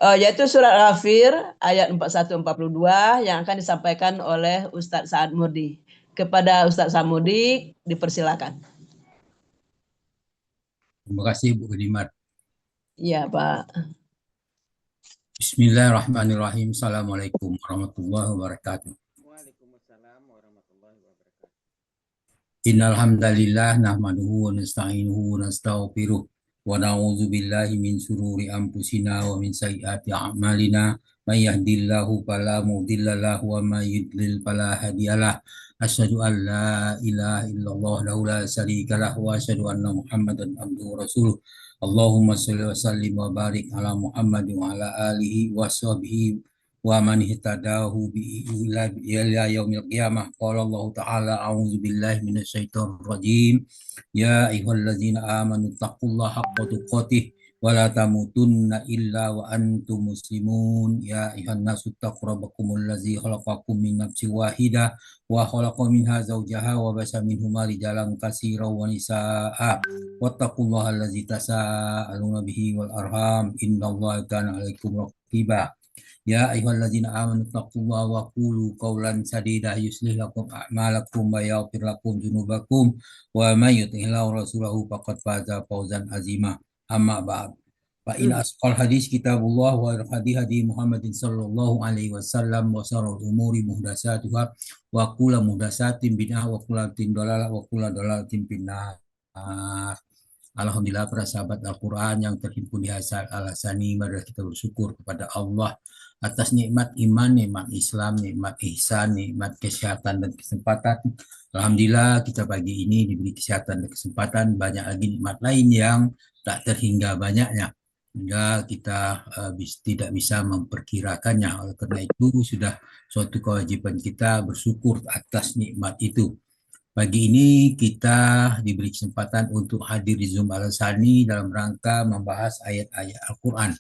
Yaitu surat Ghafir ayat 41-42 yang akan disampaikan oleh Ustadz Sa'ad Murdi. Kepada Ustadz Sa'ad Murdi, dipersilakan. Terima kasih Bu Kedimat. Iya, Pak. Bismillahirrahmanirrahim. Assalamualaikum warahmatullahi wabarakatuh. Waalaikumsalam warahmatullahi wabarakatuh. Innal hamdalillah nahmaduhu wa nasta'inuhu wa nastaghfiruh wa na'udzu billahi min shururi anfusina wa min sayyiati a'malina. May yahdihillahu fala mudilla lahu wa may yudlil fala hadiyalah. Asyhadu an la ilaha illallah wa la syarika lahu wa asyhadu anna Muhammadan abduhu wa rasuluh. Allahumma shalli wa sallim wa barik ala Muhammad wa ala alihi wa sahbihi wa man ihtadahu bi ila yaumil qiyamah. Qala Allah Ta'ala a'udzu billahi minasyaitonir rajim. Ya ayyuhalladzina amanu taqullaha haqqa tuqatih wa la tamutunna illa wa antum muslimun. Ya ayyuhan nasu taqu rabbakumul ladzi khalaqakum min nafsin wahidah wa khalaqa minha zawjaha wa basa minhuma rijalan katsiran wa nisaa'a. Wattaqullaha alladzi tasaaluna bihi wal arham. Innallaha kana 'alaikum raqiba. Ya ayyuhalladzina amanu taqullaha wa qulu qawlan sadida yuslih lakum a'malakum wa yaghfir lakum dzunubakum wa may yuti'illahu rasulahu faqad faza fawzan azima. Amma ba'd. Fa in asqal hadis kitabullah wa hadi hadi Muhammadin sallallahu alaihi wasallam wa syarrul umuri muhdatsatuha wa kullu muhdatsatin bid'ah wa kullu bid'atin dhalalah wa kullu dhalalatin finnar. Alhamdulillah para sahabat Al-Quran yang terhimpun di Hasal Al-Hasani, mari kita bersyukur kepada Allah atas nikmat iman, nikmat Islam, nikmat ihsan, nikmat kesehatan dan kesempatan. Alhamdulillah kita pagi ini diberi kesehatan dan kesempatan, banyak lagi nikmat lain yang tak terhingga banyaknya. Hingga kita tidak bisa memperkirakannya. Oleh karena itu sudah suatu kewajiban kita bersyukur atas nikmat itu. Pagi ini kita diberi kesempatan untuk hadir di Zoom Al-Sani dalam rangka membahas ayat-ayat Al-Quran.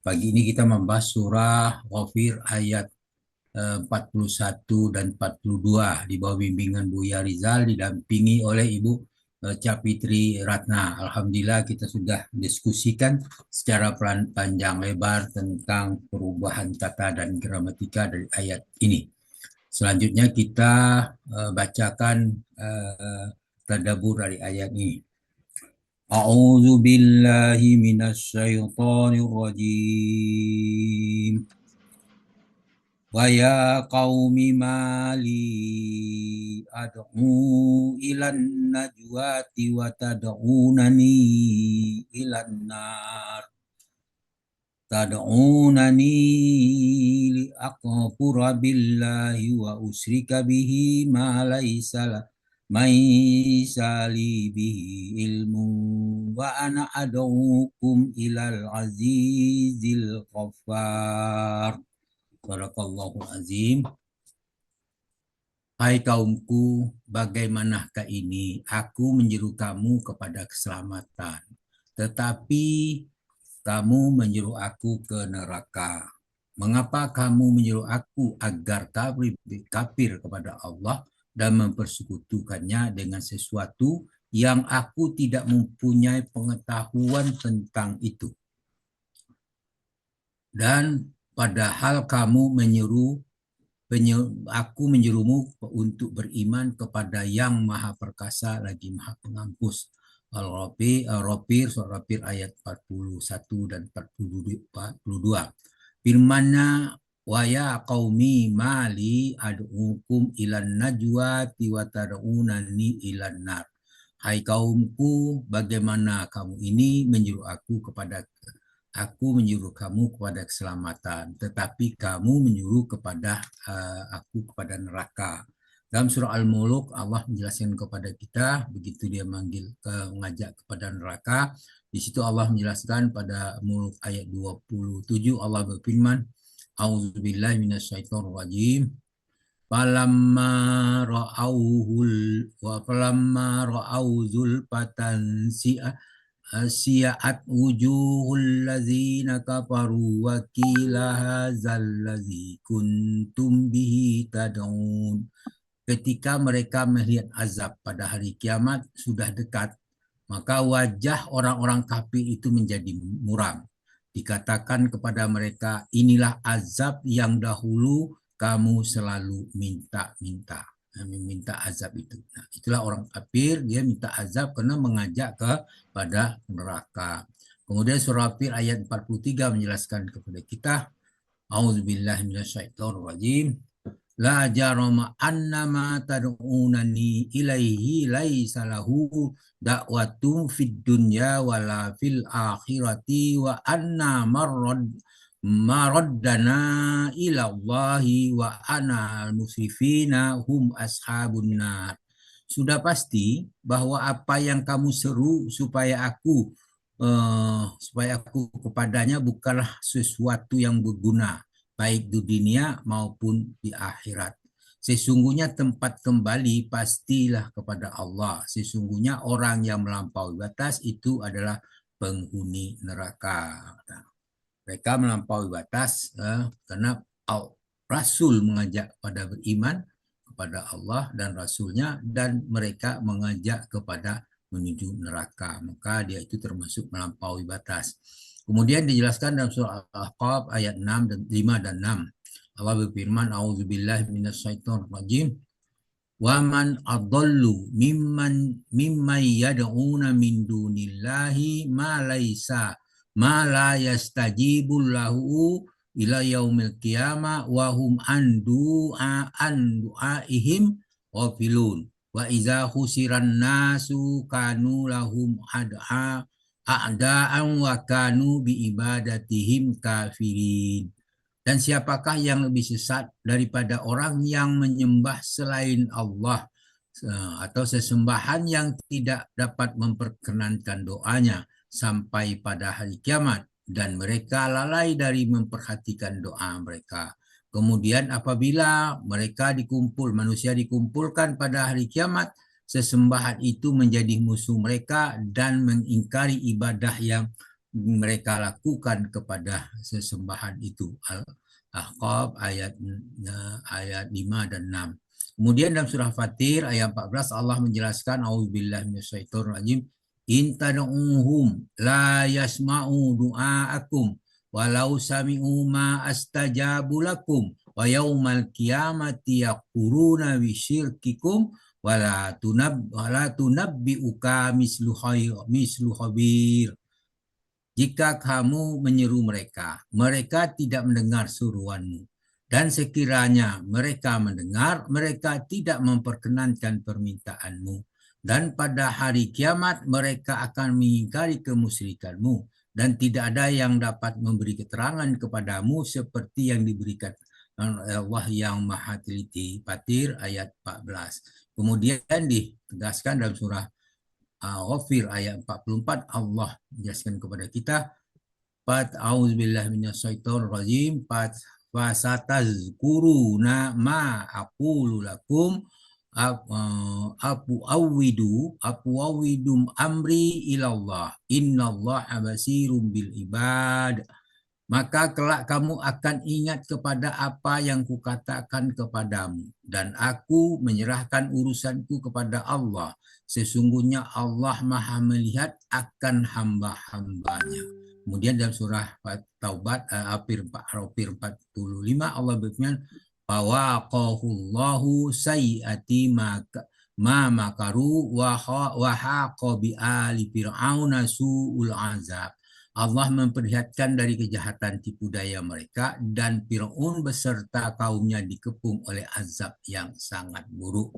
Pagi ini kita membahas surah Ghafir ayat 41 dan 42 di bawah bimbingan Buya Rizal didampingi oleh Ibu Capitri Ratna. Alhamdulillah kita sudah diskusikan secara panjang lebar tentang perubahan kata dan gramatika dari ayat ini. Selanjutnya kita bacakan tadabbur dari ayat ini. A'udzu billahi minasyaitonir rajim. Wa ya qaumi mali ad'u ilan najwati wa tad'unani ilan nar. Tad'unani li'akfura billahi wa usrika bihi ma laysa li bihi ilmu wa ana ad'ukum ilal azizil ghaffar. Barakallahu azim. Hai kaumku, bagaimanakah ini? Aku menyeru kamu kepada keselamatan, tetapi kamu menyuruh aku ke neraka. Mengapa kamu menyuruh aku agar kafir kepada Allah dan mempersekutukannya dengan sesuatu yang aku tidak mempunyai pengetahuan tentang itu? Dan padahal kamu aku menyuruhmu untuk beriman kepada yang maha perkasa lagi maha pengampus. Al-Ghafir, surah Ghafir ayat 41 dan 42. Firman-Nya, wa ya qaumi mali ad'ukum ilan najwa wa tad'unani ilan nar. Hai kaumku, bagaimana kamu ini aku menyuruh kamu kepada keselamatan, tetapi kamu menyuruh kepada aku kepada neraka. Dalam surah Al-Mulk Allah menjelaskan kepada kita begitu dia mengajak kepada neraka. Di situ Allah menjelaskan pada Mulk ayat 27 Allah berfirman, A'udzubillahi minasyaitonirrajim. Falamma ra'au zulfatan si'at wujuhul ladzina kafaru wa qila hadzal ladzi kuntum bihi tad'un. Ketika mereka melihat azab pada hari kiamat sudah dekat, maka wajah orang-orang kafir itu menjadi muram Dikatakan kepada mereka, inilah azab yang dahulu kamu selalu minta-minta. Meminta azab itu. Nah, itulah orang kafir, dia minta azab karena mengajak kepada neraka. Kemudian surah Fir ayat 43 menjelaskan kepada kita, A'udzubillahi minasyaitonirrajim. La jarama annama tad'unani ilaihi laisa lahu da'watun fid dunya wala fil akhirati wa anna maraddana ila Allahi wa ana al-musrifina hum ashabun nar. Sudah pasti bahwa apa yang kamu seru supaya aku kepadanya bukanlah sesuatu yang berguna baik di dunia maupun di akhirat. Sesungguhnya tempat kembali pastilah kepada Allah. Sesungguhnya orang yang melampaui batas itu adalah penghuni neraka. Mereka melampaui batas karena Rasul mengajak pada beriman kepada Allah dan Rasulnya, dan mereka mengajak kepada menuju neraka. Maka dia itu termasuk melampaui batas. Kemudian dijelaskan dalam surah Al-Ahqaf ayat 6 dan 5 dan 6. Allah berfirman, A'udzubillahi minasyaitonirrajim. Wa man adallu mimman yad'una min dunillahi ma la yastajibu lahu ila yaumil qiyamah wa hum an du'aihim ghafilun. Wa idza husiran nasu kanu lahum a'da'an wa kanu bi ibadatihim kafirin. Dan siapakah yang lebih sesat daripada orang yang menyembah selain Allah atau sesembahan yang tidak dapat memperkenankan doanya sampai pada hari kiamat, dan mereka lalai dari memperhatikan doa mereka. Kemudian apabila manusia dikumpulkan pada hari kiamat, sesembahan itu menjadi musuh mereka dan mengingkari ibadah yang mereka lakukan kepada sesembahan itu. Al-Ahqaf ayat 5 dan 6. Kemudian dalam surah Fatir ayat 14 Allah menjelaskan, A'udzubillahi minasyaitonirrajim. In tad'uhum la yasma'u du'aakum walau sami'u ma astajabu lakum wa yaumal qiyamati yakfuruna bisyirkikum wala tunabbi'uka mislu khabir. Jika kamu menyeru mereka, mereka tidak mendengar seruanmu. Dan sekiranya mereka mendengar, mereka tidak memperkenankan permintaanmu. Dan pada hari kiamat, mereka akan mengingkari kemusyrikanmu. Dan tidak ada yang dapat memberi keterangan kepadamu seperti yang diberikan Allah yang Maha Teliti. Fatir ayat 14. Kemudian ditegaskan dalam surah Ghafir ayat 44, Allah menjelaskan kepada kita, A'udzubillahi minasyaitonirrajim, fasatazkuruna ma aqulu lakum apu amri ilallah innallaha basirum bil ibad. Maka kelak kamu akan ingat kepada apa yang kukatakan kepadamu, dan aku menyerahkan urusanku kepada Allah. Sesungguhnya Allah Maha melihat akan hamba-hambanya. Kemudian dalam surah Taubat Al-Afir 45 Allah berfirman, Fawaqahullahu sayyiati ma makaru wa haqa bi ali fir'auna su'ul azab. Allah memperlihatkan dari kejahatan tipu daya mereka, dan Fir'aun beserta kaumnya dikepung oleh azab yang sangat buruk.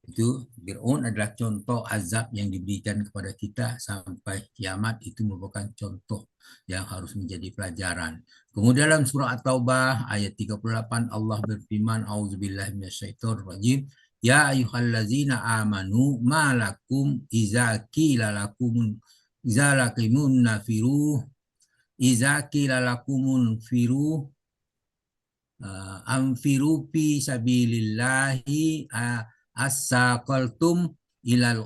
Itu Fir'aun adalah contoh azab yang diberikan kepada kita sampai kiamat. Itu merupakan contoh yang harus menjadi pelajaran. Kemudian dalam surah At-Taubah ayat 38 Allah berfirman, A'udzubillahi minasyaitonirrajim. Ya ayyuhallazina amanu ma lakum iza qila lakum anfiru fi sabilillahi as-saqaltum ilal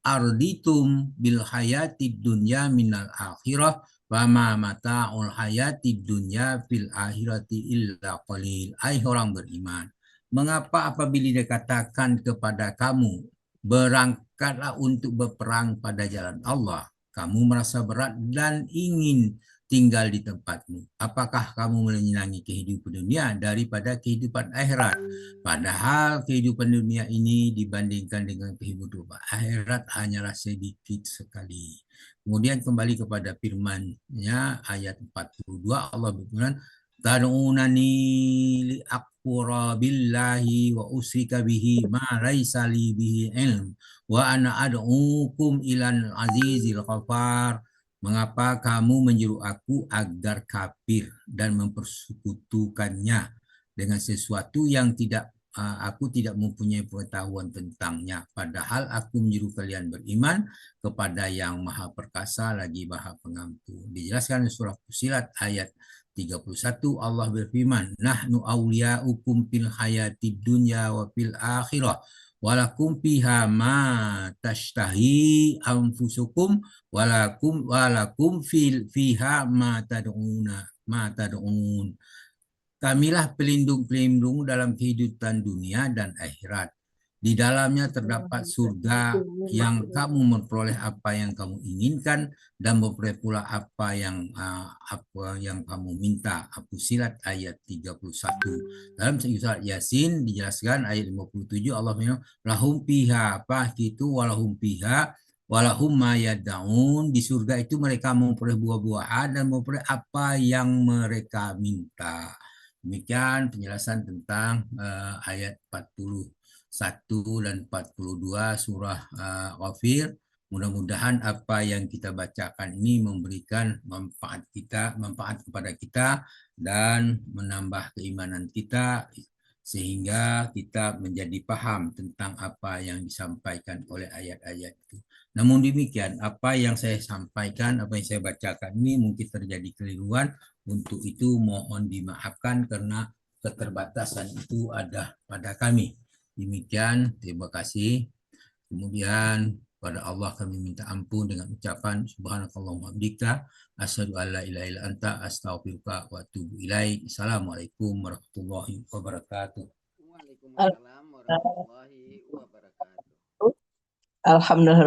arditum bil hayatid dunya minal akhirah wa ma mata'ul hayatid dunya fil akhirati illa qalil. Hai orang beriman, mengapa apabila dikatakan kepada kamu, berangkatlah untuk berperang pada jalan Allah, kamu merasa berat dan ingin tinggal di tempatmu. Apakah kamu menyenangi kehidupan dunia daripada kehidupan akhirat? Padahal kehidupan dunia ini dibandingkan dengan kehidupan akhirat hanyalah sedikit sekali. Kemudian kembali kepada firman-Nya ayat 42, Allah berfirman, "Tad'unani li'akfura billahi wa usrika bihi ma laisa li bihi ilm wa ana ad'ukum ilal azizil ghafar." Mengapa kamu menyuruh aku agar kafir dan mempersekutukannya dengan sesuatu yang aku tidak mempunyai pengetahuan tentangnya. Padahal aku menyuruh kalian beriman kepada yang maha perkasa lagi maha pengampun. Dijelaskan di surah Fussilat ayat 31, Allah berfirman, "Nahnu awliya'ukum fil hayatid dunya wa fil akhirah. Walakum fiha ma tashtahi anfusukum walakum fiha ma tad'un." Kamilah pelindung-pelindung dalam kehidupan dunia dan akhirat. Di dalamnya terdapat surga yang kamu memperoleh apa yang kamu inginkan dan memperoleh pula apa yang kamu minta. Fussilat ayat 31. Dalam surat Yasin dijelaskan ayat 57, Allah bilang, "Lahum fiha," apa itu walahum fiha walahum ma yad'un. Di surga itu mereka memperoleh buah-buahan dan memperoleh apa yang mereka minta. Demikian penjelasan tentang ayat 41 dan 42 surah Ghafir. Mudah-mudahan apa yang kita bacakan ini memberikan manfaat kepada kita dan menambah keimanan kita sehingga kita menjadi paham tentang apa yang disampaikan oleh ayat-ayat itu. Namun demikian, apa yang saya sampaikan, apa yang saya bacakan ini mungkin terjadi keliruan. Untuk itu mohon dimaafkan karena keterbatasan itu ada pada kami. Demikian, terima kasih. Kemudian pada Allah kami minta ampun dengan ucapan subhanakallahumma bihamdika asyhadu an la ilaha illa anta astaghfiruka wa atubu ilaik. Assalamualaikum warahmatullahi wabarakatuh. Waalaikumsalam warahmatullahi wabarakatuh. Alhamdulillah.